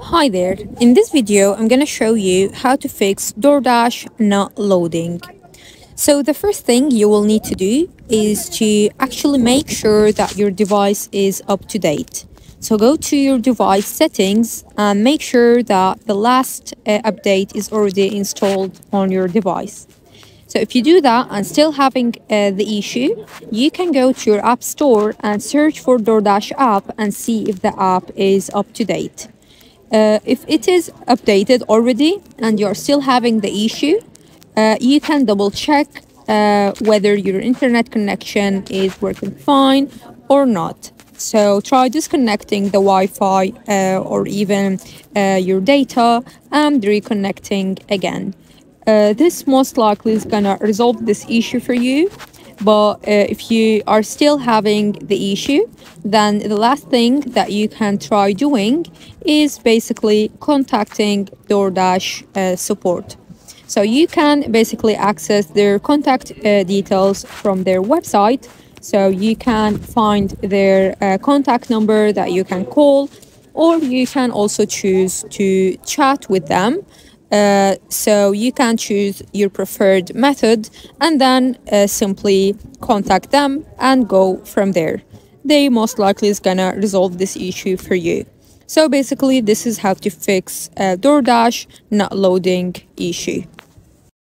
Hi there, in this video I'm gonna show you how to fix DoorDash not loading. So the first thing you will need to do is to actually make sure that your device is up to date. So go to your device settings and make sure that the last update is already installed on your device. So if you do that and still having the issue, you can go to your app store and search for DoorDash app and see if the app is up to date. If it is updated already and you're still having the issue, you can double check whether your internet connection is working fine or not. So try disconnecting the Wi-Fi or even your data and reconnecting again. This most likely is gonna resolve this issue for you. But if you are still having the issue, then the last thing that you can try doing is basically contacting DoorDash support. So you can basically access their contact details from their website. So you can find their contact number that you can call, or you can also choose to chat with them. So you can choose your preferred method and then simply contact them and go from there. They most likely is gonna resolve this issue for you. So basically this is how to fix DoorDash not loading issue.